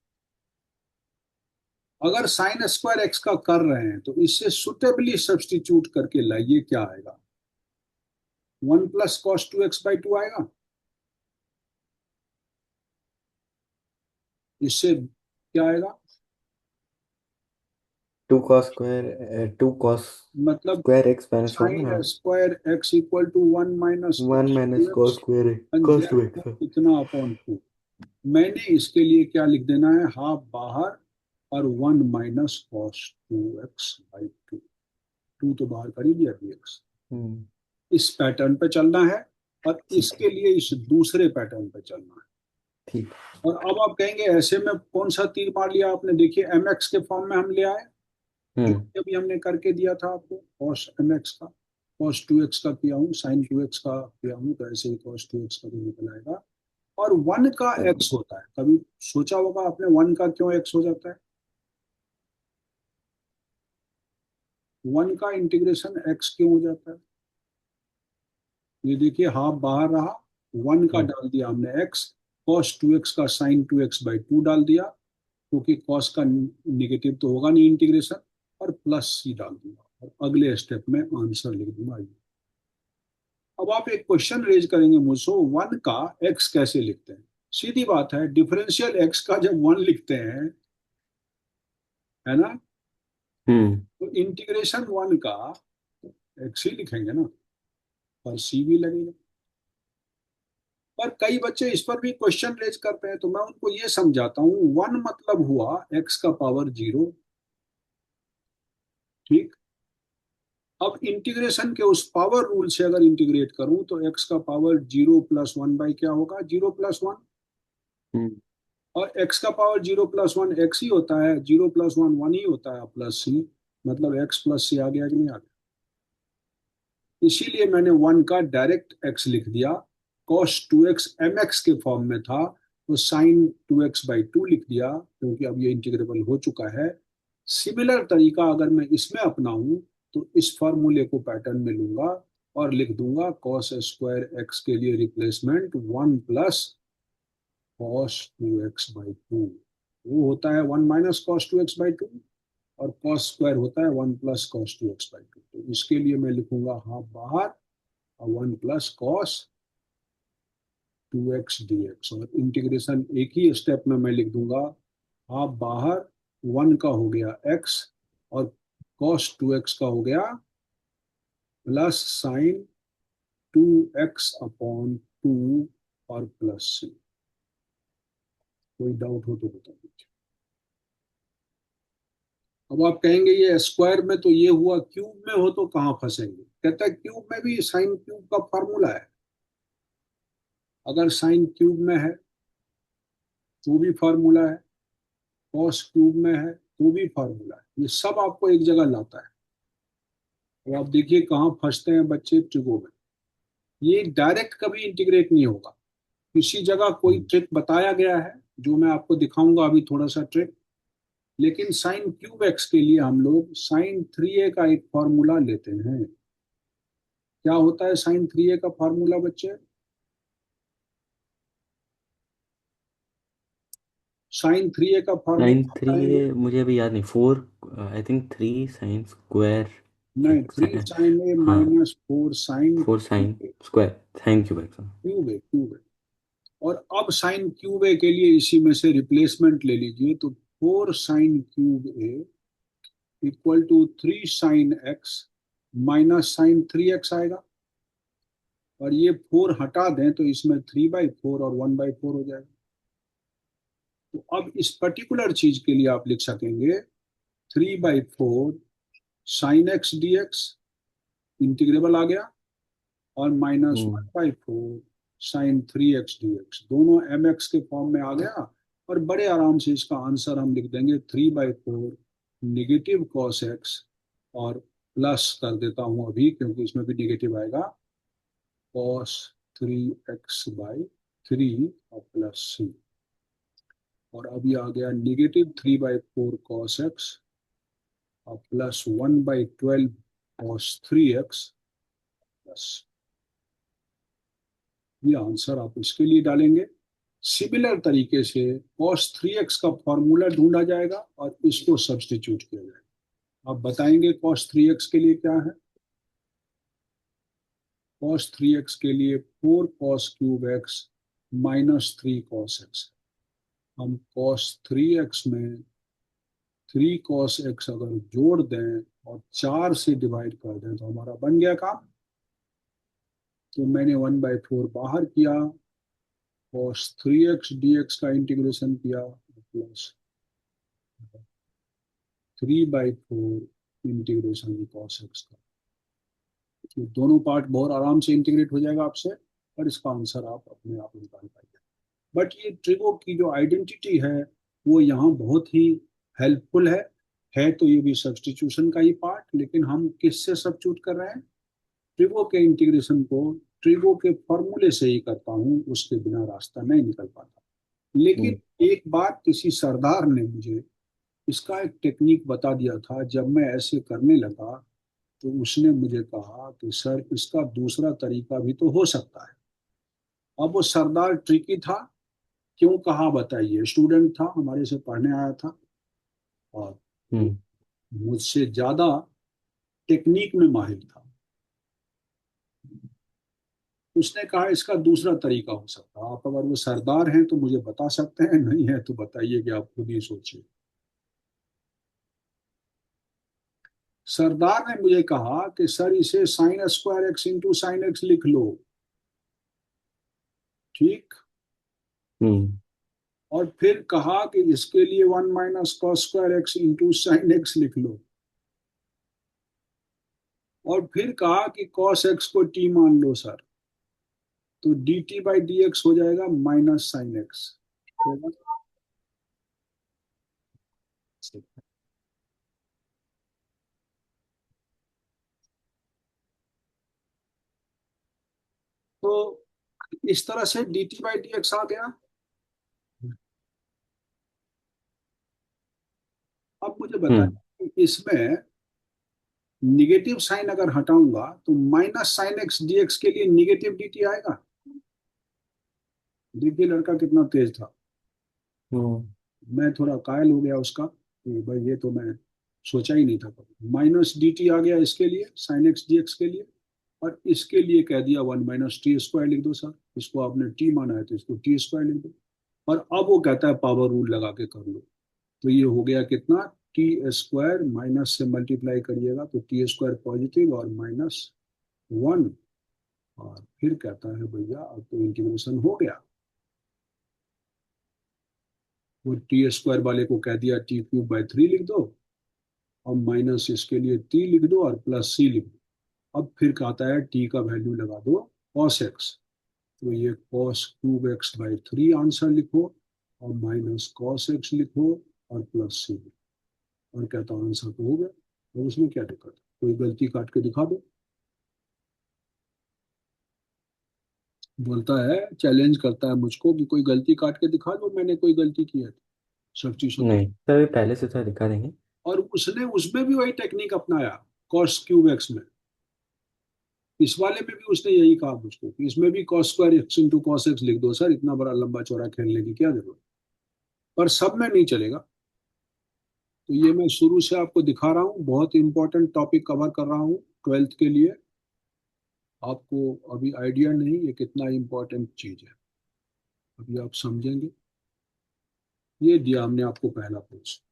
अगर साइन स्क्वायर एक्स का कर रहे हैं तो इससे सुटेबली सब्सटीट्यूट करके लाइए, क्या आएगा? 1 + cos 2x/2 आएगा। इससे क्या आएगा? मतलब2 cos स्क्वायर एक्स -1। हाँ। Sine square x equal to 1 minus cos - square cos two cos2x x इतना अपॉन 2। मैंने इसके लिए क्या लिख देना है? हाफ बाहर, और 1 - cos 2x/2। टू तो बाहर कर ही दिया, dx। हम्म। इस पैटर्न पे चलना है, और ठीक है। इसके लिए इस दूसरे पैटर्न पे चलना है। ठीक। और अब आप कहेंगे ऐसे में कौन सा तीर मार लिया आपने? देखिए mx के फॉर्म में हम ले आए, जो हम्म। कि अभी हमने करके दिया था आपको, cos mx का। cos 2x का किया हूँ, sin 2x का किया हूँ, तो ऐसे ही cos 2x का भी निकल आएगा। और 1 का x होता है, कभी सोचा होगा आपने 1 का क्यों x हो जाता है? 1 का इंटीग्रेशन x क्यों हो जाता है? ये देखिए, हाफ बाहर रहा, 1 का हम्म। डाल दिया हमने x, cos 2x का sin 2x/2 डाल दिया, क्योंकि cos का निगेटिव तो होगा नहीं इंटीग्रेशन, और प्लस c डाल दूंगा, और अगले स्टेप में आंसर लिख दूंगा। अब आप एक क्वेश्चन रेज करेंगे मुझसे, 1 का x कैसे लिखते हैं? सीधी बात है, डिफरेंशियल x का जब 1 लिखते हैं, है ना, हम्म। तो इंटीग्रेशन 1 का x ही लिखेंगे ना, और c भी लगेगा। पर कई बच्चे इस पर भी क्वेश्चन रेज करते हैं, तो मैं उनको ये समझाता हूँ, 1 मतलब हुआ x का पावर 0। ठीक। अब इंटीग्रेशन के उस पावर रूल से अगर इंटीग्रेट करूं तो x का पावर 0 + 1 बाई क्या होगा? 0 + 1। हम्म। और x का पावर 0 + 1 x ही होता है, 0 + 1 1 ही होता है, प्लस सी। मतलब x + c आ गया कि नहीं आ गया? इसीलिए मैंने 1 का डायरेक्ट x लिख दिया। cos 2x mx के फॉर्म में था, तो sin 2x/2 लिख दिया, क्योंकि अब ये इंटीग्रेबल हो चुका है। सिमिलर तरीका अगर मैं इसमें अपनाऊं तो इस फॉर्मूले को पैटर्न में लूंगा, और लिख दूंगा cos2x के लिए रिप्लेसमेंट 1 + cos 2x/2। वो होता है 1 - cos 2x/2, और cos स्क्वायर होता है 1 + cos 2x/2। तो इसके लिए मैं लिखूंगा हाफ बाहर, और 1 + cos 2x dx, और इंटीग्रेशन एक ही स्टेप में मैं लिख दूंगा, हाफ बाहर, 1 का हो गया x, और cos 2x का हो गया प्लस sin 2x/2, और प्लस c। कोई डाउट हो तो बता दीजिए। अब आप कहेंगे ये स्क्वायर में तो ये हुआ, क्यूब में हो तो कहाँ फंसेंगे? कहता है क्यूब में भी साइन क्यूब का फॉर्मूला है। अगर साइन क्यूब में है तो भी फार्मूला है, कॉस क्यूब में है तो भी फार्मूला है। ये सब आपको एक जगह लाता है। और आप देखिए कहाँ फंसते हैं बच्चे, ट्रिगो में। ये डायरेक्ट कभी इंटीग्रेट नहीं होगा, किसी जगह कोई हम्म। ट्रिक बताया गया है, जो मैं आपको दिखाऊंगा अभी थोड़ा सा ट्रिक। लेकिन साइन क्यूब एक्स के लिए हम लोग sin 3a का एक फॉर्मूला लेते हैं। क्या होता है sin 3a का फॉर्मूला बच्चे? sin 3a का साइन फॉर्मूला थ्री बताएंगे? मुझे अभी याद नहीं, 4, आई थिंक 3 साइन स्क्वायर नहीं, थ्री साइन ए हाँ, minus four sine 4 sin square. Thank you भाई साहब। क्यूब है, क्यूब है। और अब साइन क्यूब ए के लिए इसी में से रिप्लेसमेंट ले लीजिए, तो four sine cube A equal to three sine x minus sine three x आएगा। और ये फोर हटा दें तो इसमें 3/4 और 1/4 हो जाएगा। तो अब इस पर्टिकुलर चीज के लिए आप लिख सकेंगे 3/4 sine x d x, integrable आ गया, और minus hmm 1/4 sine three x d x, दोनों एम एक्स के फॉर्म में आ गया। और बड़े आराम से इसका आंसर हम लिख देंगे 3/4 निगेटिव कॉस एक्स, और प्लस कर देता हूं अभी क्योंकि इसमें भी निगेटिव आएगा, कॉस 3x/3 और प्लस सी। और अभी आ गया निगेटिव 3/4 कॉस एक्स और प्लस 1/12 कॉस 3x प्लस। ये आंसर आप इसके लिए डालेंगे। सिमिलर तरीके से कॉस 3x का फॉर्मूला ढूंढा जाएगा और इसको सब्स्टिट्यूट किया जाएगा। आप बताएंगे कॉस 3x के लिए क्या है। कॉस 3x के लिए 4 cos³ x minus 3 cos x। हम कॉस 3x में 3 cos x अगर जोड़ दें और 4 से डिवाइड कर दें तो हमारा बन गया काम। तो मैंने 1/4 बाहर किया, cos 3x dx का इंटीग्रेशन किया, प्लस 3/4 इंटीग्रेशन cos x का। तो दोनों पार्ट बहुत आराम से इंटीग्रेट हो जाएगा आपसे, और इसका आंसर आप अपने आप निकाल पाएंगे। बट ये ट्रिगो की जो आइडेंटिटी है वो यहाँ बहुत ही हेल्पफुल है तो ये भी सब्स्टिट्यूशन का ही पार्ट, लेकिन हम किससे सब्स्टिट्यूट कर रहे हैं। ट्रिगो के इंटीग्रेशन को ट्रिगो के फॉर्मूले से ही करता हूँ, उसके बिना रास्ता नहीं निकल पाता। लेकिन हम्म एक बात किसी सरदार ने मुझे इसका एक टेक्निक बता दिया था। जब मैं ऐसे करने लगा तो उसने मुझे कहा कि सर इसका दूसरा तरीका भी तो हो सकता है। अब वो सरदार ट्रिकी था। क्यों कहा बताइए। स्टूडेंट था, हमारे से पढ़ने आया था, और हम्म मुझसे ज्यादा टेक्निक में माहिर था। उसने कहा इसका दूसरा तरीका हो सकता है। आप अगर वो सरदार हैं तो मुझे बता सकते हैं, नहीं है तो बताइए कि आप खुद ही सोचिए। सरदार ने मुझे कहा कि सर इसे sin² x into sine x लिख लो। ठीक। हम्म और फिर कहा कि इसके लिए 1 - cos² x into sine x लिख लो। और फिर कहा कि cos x को t मान लो सर, तो dt/dx हो जाएगा माइनस साइन एक्स। तो इस तरह से dt/dx आ गया। अब मुझे हम्म बताएं कि इसमें निगेटिव साइन अगर हटाऊंगा तो माइनस साइन एक्स dx के लिए निगेटिव dt आएगा। देखिए लड़का कितना तेज था। हम्म मैं थोड़ा कायल हो गया उसका कि भाई ये तो मैं सोचा ही नहीं था कभी। माइनस डी टी आ गया इसके लिए, साइन एक्स डी एक्स के लिए। और इसके लिए कह दिया 1 - t² लिख दो सर। इसको आपने टी माना है तो इसको t² लिख दो। और अब वो कहता है पावर रूल लगा के कर लो। तो ये हो गया कितना, t² माइनस से मल्टीप्लाई करिएगा तो t² पॉजिटिव और -1। और फिर कहता है भैया अब तो इंटीग्रेशन हो गया। वो t² वाले को कह दिया t³/3 लिख दो, और माइनस इसके लिए t लिख दो और प्लस c लिख दो। अब फिर कहता है t का वैल्यू लगा दो cos x। तो ये cos³ x/3 आंसर लिखो, और माइनस cos x लिखो, और प्लस c लिखो। और कहता आंसर तो हो गया। तो उसमें क्या दिक्कत है, कोई गलती काट के दिखा दो। बोलता है, चैलेंज करता है मुझको कि कोई गलती काट के दिखा दो, मैंने कोई गलती की है सब चीजों। नहीं सर, पहले से तो दिखा देंगे। और उसने उसमें भी वही टेक्निक अपनाया cos³ x में। इस वाले में भी उसने यही कहा मुझको कि इसमें भी cos² x into cos x लिख दो सर, इतना बड़ा लंबा चौड़ा खेलने की क्या जरूरत। पर सब में नहीं चलेगा। तो ये मैं शुरू से आपको दिखा रहा हूँ, बहुत इंपॉर्टेंट टॉपिक कवर कर रहा हूँ ट्वेल्थ के लिए। आपको अभी आइडिया नहीं ये कितना इंपॉर्टेंट चीज है, अभी आप समझेंगे। ये दिया हमने आपको पहला प्रश्न।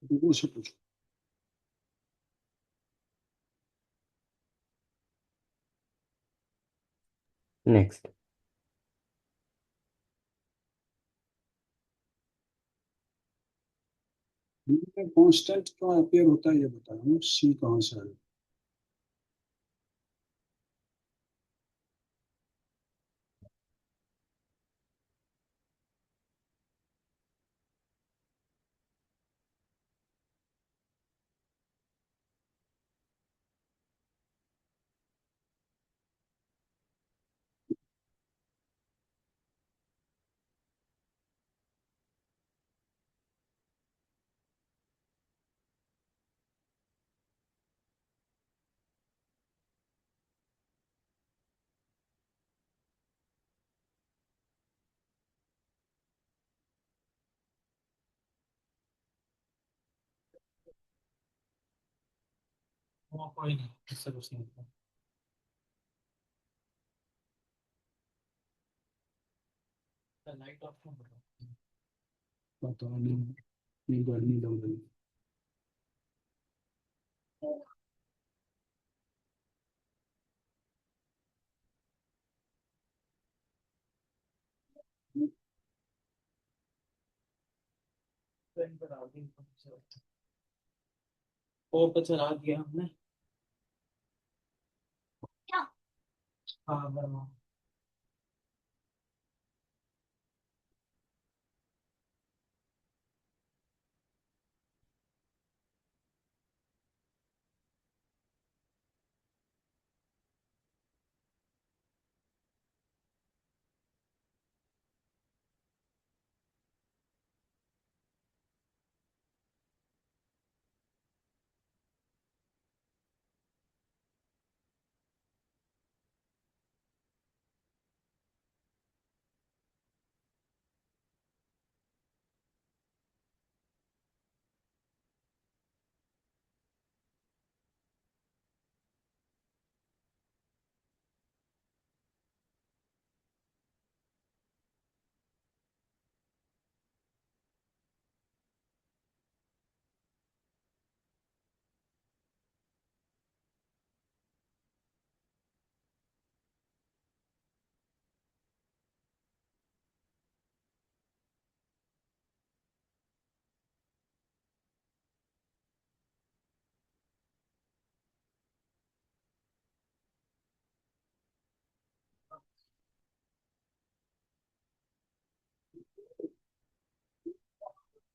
गूगल से पूछो। नेक्स्ट। में कांस्टेंट क्यों अपेयर होता है ये बताओ, सी कहाँ से आया। कोई नहीं, इससे कुछ नहीं होता। लाइट ऑफ क्यों करो? पता नहीं, इतनी गर्मी लग रही है। ट्रेन पर आ गई। और तो चला दिया हमने। हाँ बर्मा।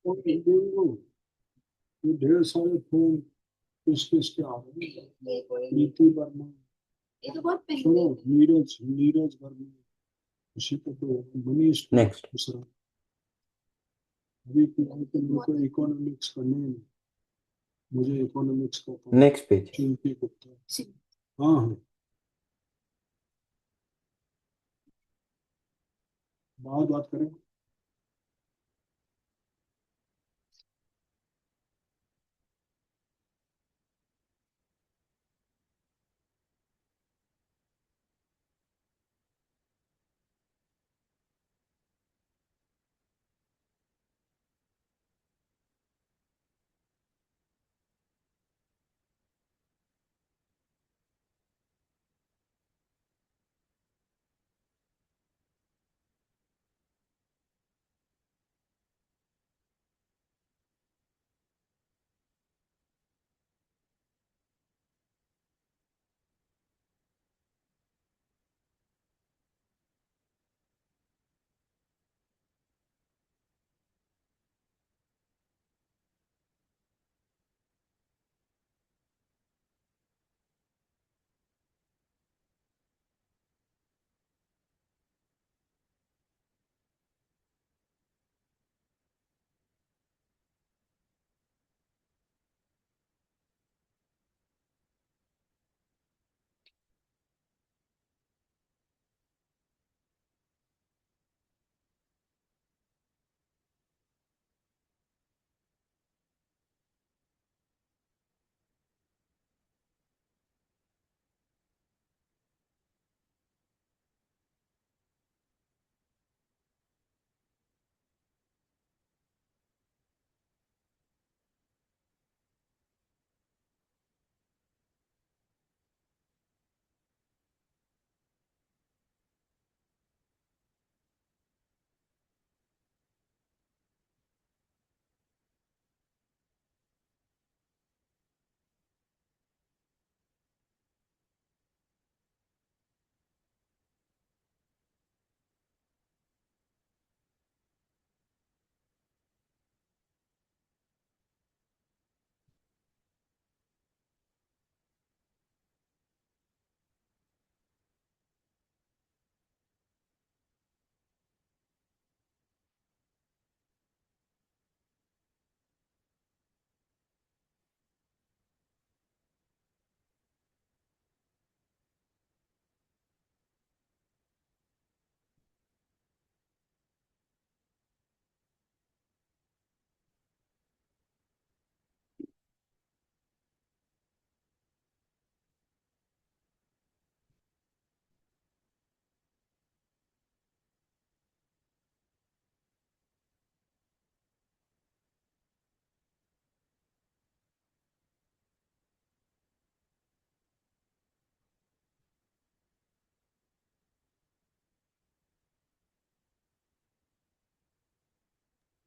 और डेंगू, ये ढेर सारे फोन किस किस के आ रहे हैं। नीति वर्मा, ये तो बहुत सुनो, पहले नीरज नीरज वर्मा, उसी को तो मनीष नेक्स्ट। दूसरा। अभी फिलहाल तो मेरे को इकोनॉमिक्स करने हैं। मुझे इकोनॉमिक्स का था। Next page. चिंपी गुप्ता। हाँ हाँ, बात बात करें।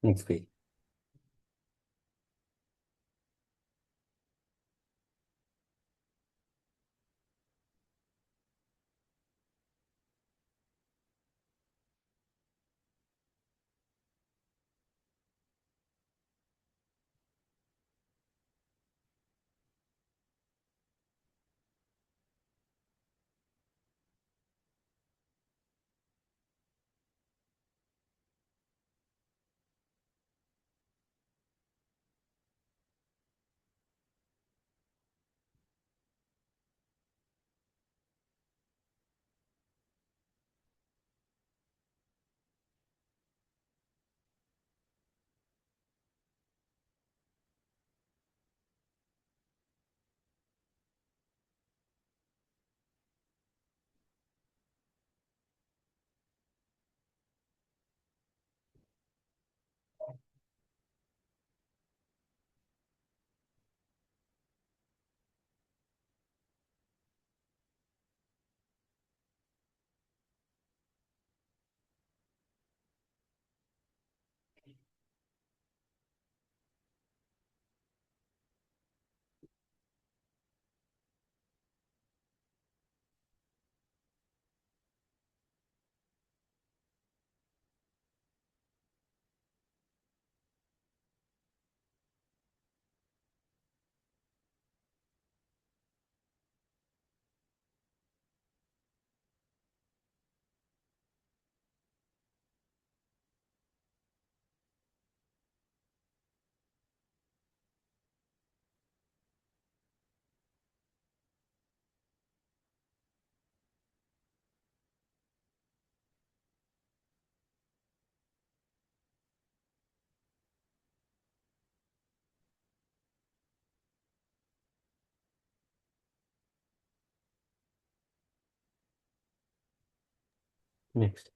Next page. नेक्स्ट।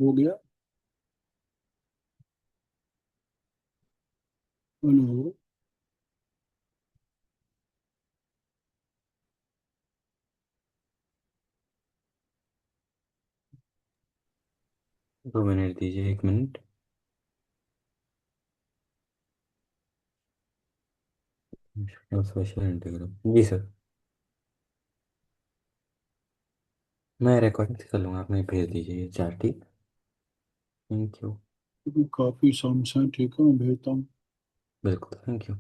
हो गया। हेलो। 2 मिनट दीजिए, 1 मिनट। स्पेशल इंटीग्रल जी सर। मैं रिकॉर्डिंग से कर लूँगा, आप मुझे भेज दीजिए ये चार, ठीक। Thank you. काफी सम्स हैं, ठीक है, मैं भेजता हूँ। बिल्कुल, थैंक यू।